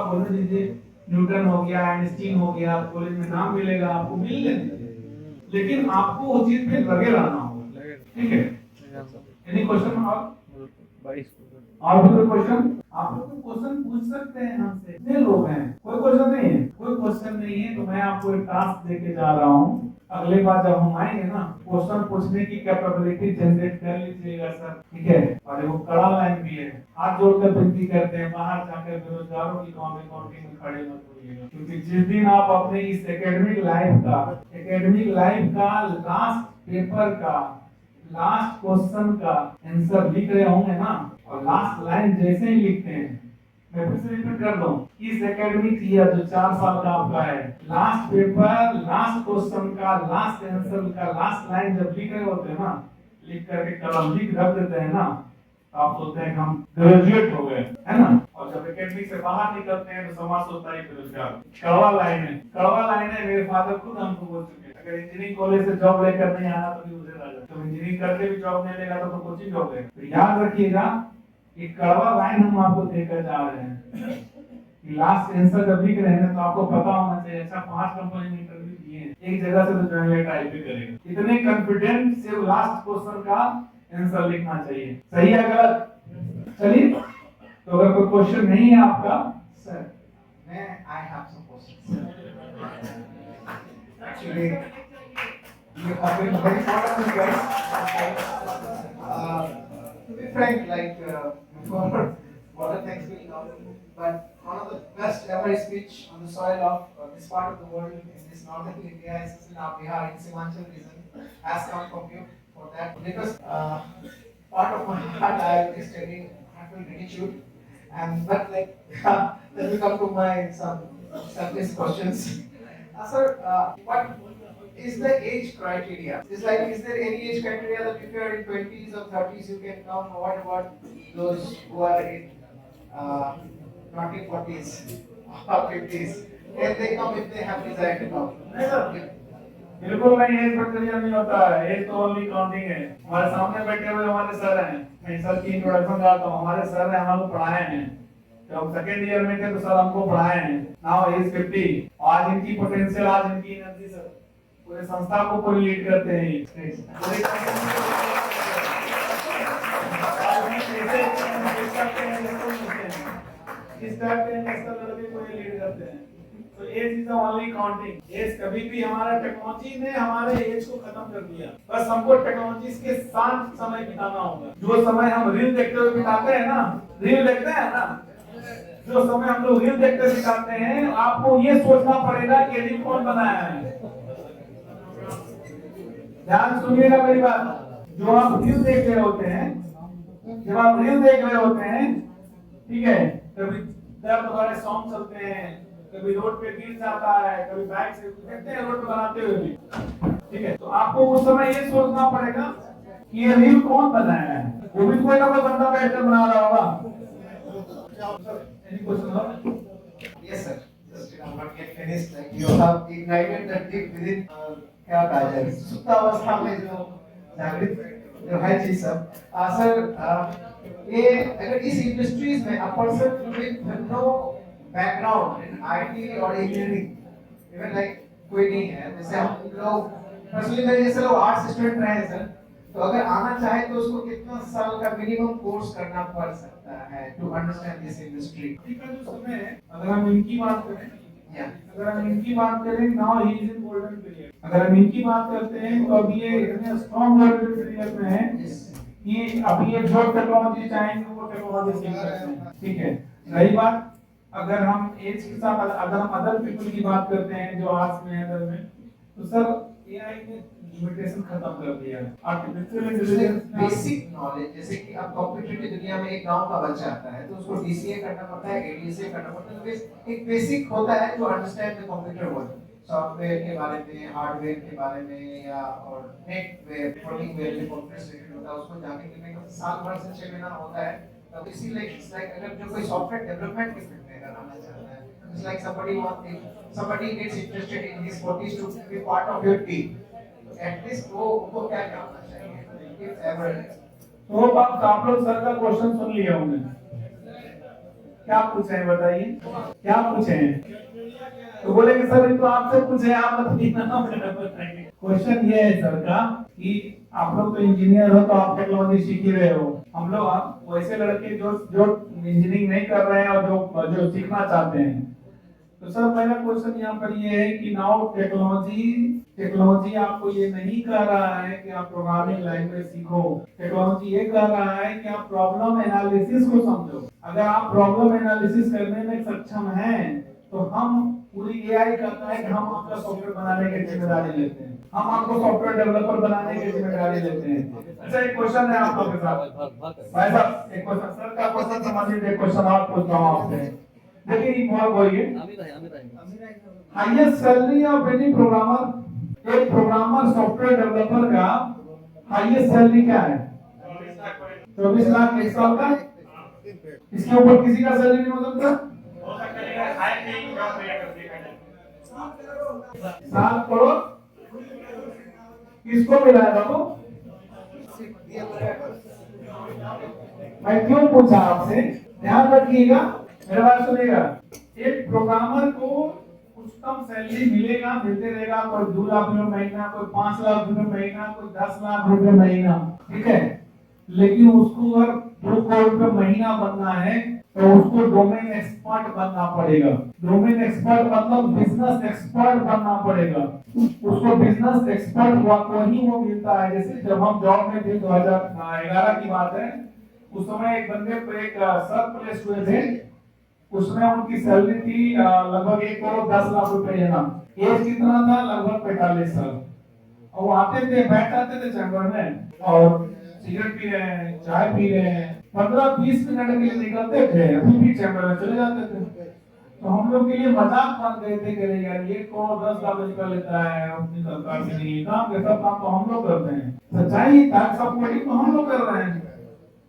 आप बोलने दीजिए न्यूटन हो गया, आइंस्टीन हो गया, कॉलेज में नाम मिलेगा, आपको मिलने दीजिए, लेकिन आपको उस चीज पे लगे रहना होगा। ठीक है, एनी क्वेश्चन? और भी कोई क्वेश्चन? आप लोग क्वेश्चन पूछ सकते हैं हमसे, कितने लोग हैं? कोई क्वेश्चन नहीं है? कोई क्वेश्चन नहीं है तो मैं आपको एक टास्क देके जा रहा हूँ। अगली बार जब हम आएंगे ना, क्वेश्चन पूछने की कैपेबिलिटी जनरेट कर लीजिएगा सर, ठीक है? और वो कड़ा लाइन भी है, हाथ जोड़कर विनती करते हैं, बाहर जाकर बेरोजगारों की काउंटिंग में खड़े मत होइएगा, क्योंकि जिस दिन आप अपने इस एकेडमिक लाइफ का लास्ट पेपर का लास्ट क्वेश्चन का आंसर लिख रहे होंगे ना, और लास्ट लाइन जैसे ही लिखते हैं, मैं फिर से रिपीट कर दूं, इस एकेडमिक ईयर जो 4 साल का आपका है, लास्ट पेपर लास्ट क्वेश्चन का लास्ट आंसर का लास्ट लाइन जब लिख रहे होते हैं ना, लिख करके कलम लिख रख देते हैं ना, आप सोचते हैं हम ग्रेजुएट हो गए, है ना? और जब एकेडमी से बाहर निकलते हैं तो समाज सोचता है बेरोजगार। कड़वा लाइन है, मेरे फादर खुद हमको बोल चुके हैं, अगर इंजीनियरिंग कॉलेज से जॉब लेकर नहीं आना तो उसे राजा, तो इंजीनियरिंग करके भी जॉब नहीं लेगा तो कौन सी जॉब लेगा? तो याद रखिएगा, एक कड़वा लाइन हम आपको देकर जा रहे हैं कि लास्ट आंसर जब लिख रहे हैं तो आपको पता होना चाहिए, अच्छा 5 कंपनी में इंटरव्यू दिए हैं, एक जगह से तो जॉइन टाइप भी करेगा, इतने कॉन्फिडेंट से लास्ट क्वेश्चन का आंसर लिखना चाहिए। सही है गलत? चलिए, तो अगर कोई क्वेश्चन नहीं है आपका सर, मैं I have some questions actually you have been very wonderful guys. To be frank, like before other things will come, but one of the best ever speech on the soil of this part of the world in this northern India is in our Bihar, in Simanchal region, has come from you for that, because part of my heart I am extending heartfelt gratitude, and but like let me come to my some selfish questions. Sir, what is the age criteria? Is there any age criteria that if you are in 20s or 30s you can come? Or what about those who are in not in 40s or 50s? Can they come if they have desire to come? नहीं sir, बिल्कुल नहीं, as प्रक्रिया नहीं होता है, as तो only counting है। हमारे सामने बैठे हुए हमारे सर हैं, मैं सर की इंट्रोडक्शन करता हूँ, हमारे सर ने हमको पढ़ाए हैं, जब हम सेकेंड ईयर में थे तो सर हमको पढ़ाए हैं, नाउ एज 50, आज इनकी पोटेंशियल, आज इनकी एनर्जी सर पूरे संस्था को पूरी लीड करते हैं। इस टाइप के नेशनल लड़के को ये लीड करते हैं। तो age is only counting, age कभी भी हमारा टेक्नोलॉजी ने हमारे एज को खत्म कर दिया, बस हमको टेक्नोलॉजी के साथ समय बिताना होगा। जो समय हम रील देखते हुए बिताते हैं ना, रील देखते हैं ना, जो समय हम लोग रील देखते हुए बिताते हैं, आपको ये सोचना पड़ेगा कि रील कौन बनाया है। ध्यान सुनिएगा मेरी बात, जो आप रील देख रहे होते हैं, जब आप रील देख रहे होते हैं, ठीक है, कभी दर्द वाले सॉन्ग चलते हैं, कभी रोड पे गिर जाता है, कभी बाइक से देखते हैं रोड पे बनाते हुए भी, ठीक है, तो आपको उस समय ये सोचना पड़ेगा कि ये रील कौन बनाया है, वो भी कोई ना कोई बंदा बैठकर बना रहा होगा। Yes sir, just not yet finished, like you have ignited the deep within क्या कहा जाए, सुप्तावस्था में जो जागृत जो है चीज सब। सर ये अगर इस इंडस्ट्रीज में a person with no background in IT और engineering, even like कोई नहीं है, जैसे हम लोग पर्सनली मेरे जैसे लोग आर्ट्स स्टूडेंट रहे हैं सर, तो अगर आना चाहे तो उसको कितना साल का मिनिमम कोर्स करना पड़ सकता है टू अंडरस्टैंड दिस इंडस्ट्री? जो समय है, अगर हम इनकी बात करें, now he is in golden period. अगर हम इनकी बात करते हैं तो अभी ये इतने स्ट्रॉन्ग गोल्डन पीरियड में है कि अभी ये जो टेक्नोलॉजी चाहेंगे वो टेक्नोलॉजी सीख सकते हैं, ठीक है। रही बात, अगर हम एज के साथ अगर हम अदर पीपल की बात करते हैं जो आर्ट्स में है, अदर में, तो सर एआई ने लिमिटेशन खत्म कर दिया है। आर्टिफिशियल इंटेलिजेंस बेसिक नॉलेज, जैसे कि अब कॉम्पिटिटिव दुनिया में एक गांव का बच्चा आता है तो उसको डीसीए करना पड़ता है, एडीसीए करना पड़ता है, तो एक बेसिक होता है to understand the computer world, software के बारे में, हार्डवेयर के बारे में, या और नेटवेयर फर्मिंगवेयर में कंप्यूटर से रिलेटेड होता है, उसको जाने के लिए साल भर से 6 महीना होता है। तो इसीलिए लाइक अगर जो कोई सॉफ्टवेयर डेवलपमेंट के फील्ड में अगर आना चाहता है, it's like somebody gets interested in his 40s to be part of your team, at least वो क्या करना चाहिए if ever? तो आप लोग सर का क्वेश्चन सुन लिए होंगे, क्या पूछे हैं बताइए, क्या पूछे हैं? तो बोलेंगे सर ये तो आपसे पूछे, आप बताइए ना। क्वेश्चन ये है सर का कि आप लोग तो इंजीनियर हो तो आप टेक्नोलॉजी सीख ही रहे हो, हम लोग आप वैसे लड़के जो जो इंजीनियरिंग नहीं कर रहे हैं और जो जो सीखना चाहते हैं। तो सर पहला क्वेश्चन यहाँ पर ये है कि नाउ टेक्नोलॉजी टेक्नोलॉजी आपको ये नहीं कह रहा है कि आप प्रोग्रामिंग लैंग्वेज सीखो, टेक्नोलॉजी ये कह रहा है कि आप प्रॉब्लम एनालिसिस को समझो। अगर आप प्रॉब्लम एनालिसिस करने में सक्षम हैं तो हम पूरी एआई कहता है कि हम आपका सॉफ्टवेयर बनाने की जिम्मेदारी लेते हैं, हम आपको सॉफ्टवेयर डेवलपर बनाने की जिम्मेदारी लेते हैं। अच्छा एक क्वेश्चन है आप लोगों के साथ भाई साहब, एक क्वेश्चन सर का क्वेश्चन समझिए, एक क्वेश्चन आप पूछता हूँ आपसे, देखिए इन्वॉल्व होइए। Highest salary of any programmer, एक प्रोग्रामर सॉफ्टवेयर डेवलपर का हाईएस्ट सैलरी क्या है? 24 लाख एक साल का। इसके ऊपर किसी का सैलरी नहीं हो सकता? 7 करोड़ किसको मिला है बाबू? मैं क्यों पूछा आपसे, ध्यान रखिएगा, मेरे बात सुनिएगा। एक प्रोग्रामर को उच्चतम सैलरी मिलेगा, मिलते रहेगा, कोई 2 लाख रुपए महीना, कोई 5 लाख रुपए महीना, कोई 10 लाख रुपए महीना, ठीक है। लेकिन उसको अगर 2 करोड़ रुपए महीना बनना है तो उसको डोमेन एक्सपर्ट बनना पड़ेगा। डोमेन एक्सपर्ट मतलब बिजनेस एक्सपर्ट बनना पड़ेगा। उसको बिजनेस एक्सपर्ट वही वो मिलता है। जैसे जब हम जॉब में थे 2011 की बात है, उस समय एक बंदे पे एक सर प्लेस हुए थे, उसमें उनकी सैलरी थी लगभग 1 करोड़ 10 लाख रुपए है ना। एज कितना था? लगभग 45 साल। और वो आते थे, बैठ जाते थे चैम्बर में और सिगरेट पी रहे हैं, चाय पी रहे हैं, 15-20 मिनट के लिए निकलते थे, अभी भी चैम्बर में चले जाते थे। तो हम लोग के लिए मजाक बन गए थे कि यार ये करोड़ 10 लाख रुपए लेता है, अपनी सरकार से नहीं, काम के सब काम तो हम लोग करते हैं, सच्चाई टैक्स सपोर्टिंग तो हम लोग कर रहे हैं।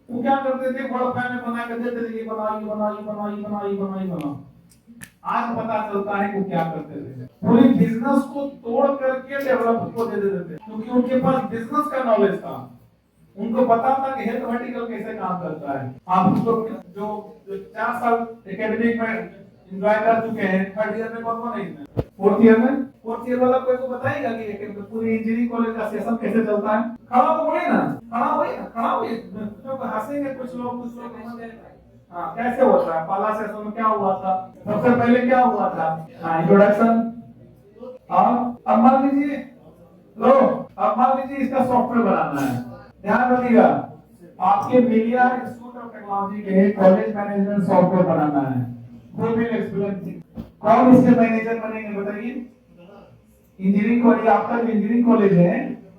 वो क्या करते थे, बड़ा फैन बना के देते थे, ये बनाओ ये बनाओ ये बनाओ ये बनाओ ये बनाओ ये बनाओ। आज पता चलता है वो क्या करते थे, पूरी बिजनेस को तोड़ करके डेवलपर को दे देते थे, क्योंकि उनके पास बिजनेस का नॉलेज था। उनको पता था कि हेल्थ वर्टिकल कैसे काम करता है। आप उसको जो 4 साल एकेडमिक में एंजॉय कर चुके हैं, 3rd ईयर में कौन नहीं है, 4th ईयर में, 4th ईयर वाला कोई को बताएगा कि पूरी इंजीनियरिंग कॉलेज का सेशन कैसे चलता है? खड़ा तो होइए ना, खड़ा होइए ना, खड़ा होइए, तो हंसेंगे कुछ लोग हाँ कैसे होता है? पहला सेशन में क्या हुआ था? सबसे पहले क्या हुआ था? इंट्रोडक्शन। हाँ अब मान लीजिए, लो अब मान लीजिए इसका सॉफ्टवेयर बनाना है, ध्यान रखिएगा, आपके मीडिया इंस्टीट्यूट ऑफ टेक्नोलॉजी के कॉलेज मैनेजमेंट सॉफ्टवेयर बनाना है, कोई भी एक्सपीरियंस, कौन इसके मैनेजर बनेंगे बताइए? इंजीनियरिंग कॉलेज, आपका जो इंजीनियरिंग कॉलेज है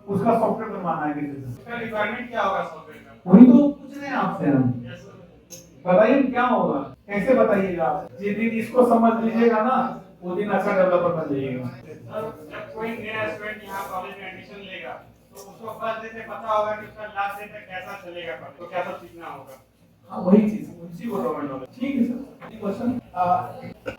उसका सॉफ्टवेयर बनवाना है, इसका रिक्वायरमेंट क्या होगा सॉफ्टवेयर का? वही तो पूछ रहे हैं आपसे हम, बताइए क्या होगा, कैसे बताइएगा आप? जिस दिन इसको समझ लीजिएगा ना, वो दिन अच्छा डेवलपर बन जाइएगा। जब कोई नया स्टूडेंट यहाँ कॉलेज में एडमिशन लेगा तो उसको फर्स्ट डे से पता होगा कि उसका लास्ट डे तक कैसा चलेगा, तो क्या सब सीखना होगा। हाँ वही चीज, उसी को गवर्नमेंट नॉलेज। ठीक है सर, क्वेश्चन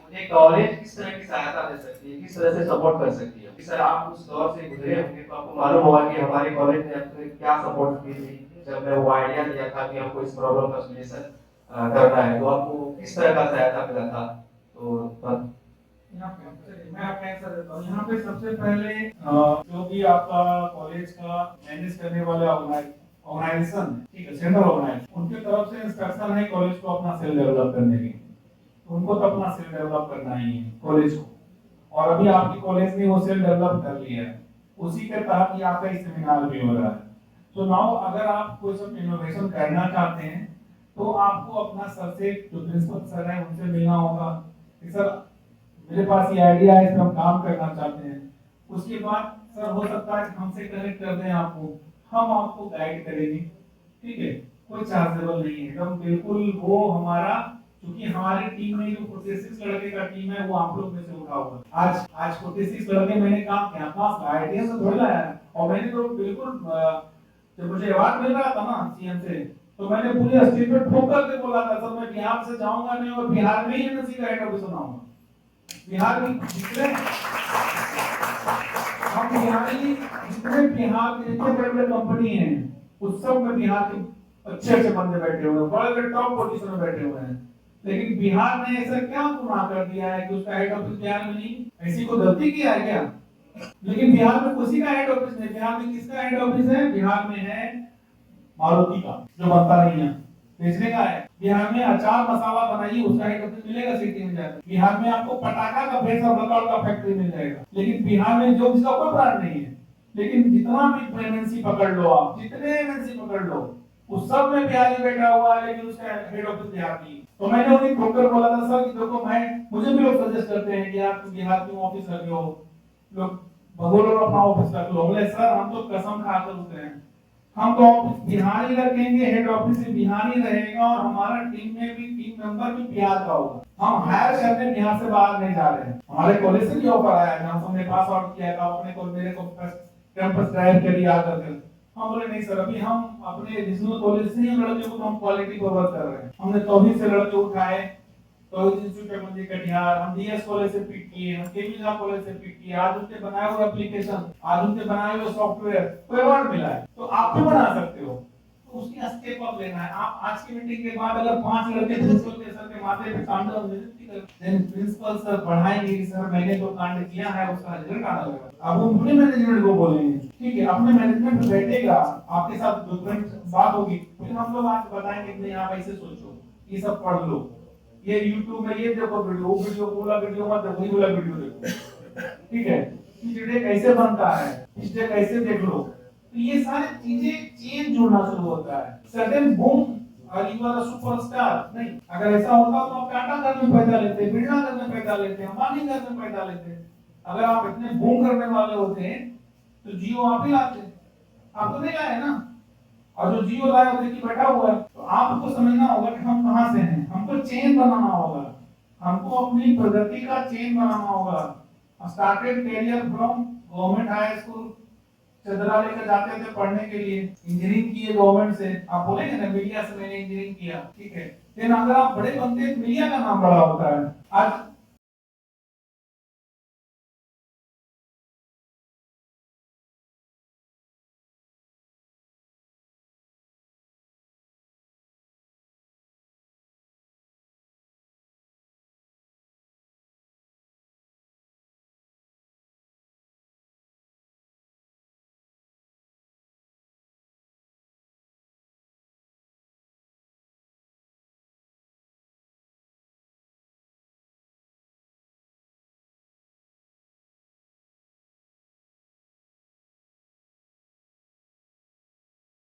मुझे कॉलेज किस तरह की सहायता दे सकती है, किस तरह से सपोर्ट कर सकती है? सर आप उस दौर से गुजरे होंगे तो आपको मालूम होगा कि हमारे कॉलेज ने आपको क्या सपोर्ट की थी जब मैं वो आइडिया दिया था कि हमको इस प्रॉब्लम का सॉल्यूशन करना है, तो आपको किस तरह का सहायता मिला था? तो मैं आपका आंसर देता हूँ। यहाँ पे सबसे पहले जो भी आपका कॉलेज का मैनेज करने वाले ऑर्गेनाइजेशन, ठीक है, सेंट्रल ऑर्गेनाइजेशन, उनके तरफ से इंस्ट्रक्शन है कॉलेज को अपना सेल डेवलप करने की, उनको तो अपना सेल डेवलप करना ही है कॉलेज को, और अभी आपकी कॉलेज ने वो सेल डेवलप कर लिया है, उसी के तहत यहाँ पे सेमिनार भी हो रहा है। तो नाउ अगर आप कोई सब इनोवेशन करना चाहते हैं तो आपको अपना सर से, जो प्रिंसिपल सर है उनसे मिलना होगा कि सर मेरे पास ये आइडिया है, इस पर हम काम करना चाहते हैं। उसके बाद सर हो सकता है हमसे कनेक्ट कर दें आपको, हम आपको गाइड करेंगे, ठीक है, कोई चार्जेबल नहीं है एकदम बिल्कुल। वो हमारा, क्योंकि हमारी टीम में जो 46 लड़के का टीम है वो आप लोग में से उठा हुआ है। आज 46 लड़के मैंने काम किया, पास आइडिया से थोड़ा लाया, और मैंने तो बिल्कुल जब मुझे अवार्ड मिल रहा था ना सीएम से, तो मैंने पूरे स्टेट में ठोक करके बोला था सर मैं बिहार से जाऊंगा नहीं और बिहार में ही एमएससी का हेड ऑफिस बनाऊंगा। बिहार में जितने हम बिहारी, जितने बिहार के जितने बड़े-बड़े कंपनी हैं उस सब में बिहार के अच्छे बंदे बैठे हुए हैं, बड़े टॉप पोजीशन में बैठे हुए हैं। लेकिन बिहार ने ऐसा क्या गुनाह कर दिया है कि उसका हेड ऑफिस बिहार में नहीं? ऐसी कोई गलती किया है क्या? लेकिन बिहार में किसी का हेड ऑफिस नहीं। बिहार में किसका हेड ऑफिस है? बिहार में है मारुति का, जो बनता नहीं है, बेचने का है। बिहार में अचार मसाला बनाइए, उसका हेड ऑफिस मिलेगा सिटी में जाकर। बिहार में आपको पटाखा का बेस और बकौल का फैक्ट्री मिल जाएगा। लेकिन बिहार में जो जिसका कोई ब्रांड नहीं है, लेकिन जितना भी एमएनसी पकड़ लो आप, जितने एमएनसी पकड़ लो, उस सब में बिहारी बैठा हुआ है, लेकिन उसका हेड ऑफिस बिहार नहीं है। तो मैंने उन्हें ठोकर बोला था सर कि देखो, मुझे भी लोग सजेस्ट करते हैं कि आप बिहार में ऑफिस रख लो, लोग भगोलो अपना ऑफिस रख लो। बोले सर हम तो कसम खाकर उतरे हैं, हम तो ऑफिस बिहार ही रखेंगे, हेड ऑफिस बिहार ही रहेगा, और हमारा टीम में भी टीम मेंबर भी बिहार का होगा। हम हायर करने बिहार से बाहर नहीं जा रहे हैं। हमारे कॉलेज से भी ऑफर आया था, हमने पास आउट किया था, अपने को मेरे को कैंपस ड्राइव के लिए आकर के हम बोले नहीं सर, अभी हम अपने रीजनल कॉलेज से ही लड़के को हम क्वालिटी पर वर्क कर रहे हैं। हमने तौहीद से लड़के उठाए, तौहीद इंस्टीट्यूट ऑफ कटिहार, हम डीएस कॉलेज से पिक किए, हम केवीजा कॉलेज से पिक किए। आज उनके बनाए हुए एप्लीकेशन, आज उनके बनाए हुए सॉफ्टवेयर कोई अवार्ड मिला है, तो आप भी बना सकते हो। तो उसकी स्टेप अप लेना है। आप आज की मीटिंग के बाद अगर 5 लड़के प्रिंसिपल के सर के माथे पे कांड देन प्रिंसिपल सर पढ़ाएंगे कि सर मैंने जो कांड किया है उसका रिजल्ट आना लगेगा। अब वो अपने मैनेजमेंट को बोलेंगे, ठीक है, अपने मैनेजमेंट में बैठेगा, आपके साथ डिफरेंट बात होगी, फिर हम लोग आज बताएंगे नहीं आप ऐसे सोचो, ये सब पढ़ लो, ये YouTube में ये देखो वीडियो, वो वीडियो बोला वीडियो मत देखो, वही बोला वीडियो देखो, ठीक है, पिछड़े कैसे बनता है, पिछड़े कैसे देख लो। तो ये सारी चीजें चेंज होना शुरू होता है। सडन बूम और यू आर अ सुपरस्टार नहीं। अगर ऐसा होता तो आप टाटा घर में पैदा लेते, बिरला घर में पैदा लेते, अंबानी घर में पैदा लेते। अगर आप इतने बूम करने वाले होते तो जियो आप ही लाते, आप तो नहीं लाए ना। और जो जियो लाए होते कि बैठा हुआ है, तो आपको समझना होगा कि हम कहां से हैं, हमको चेन बनाना होगा, हमको अपनी प्रगति का चेन बनाना होगा। Started career from government high school, Chandra लेकर जाते थे पढ़ने के लिए, इंजीनियरिंग किए गवर्नमेंट से। आप बोलेंगे ना मीडिया से मैंने इंजीनियरिंग किया, ठीक है, लेकिन अगर आप बड़े बनते हैं मीडिया का नाम बड़ा होता है। आज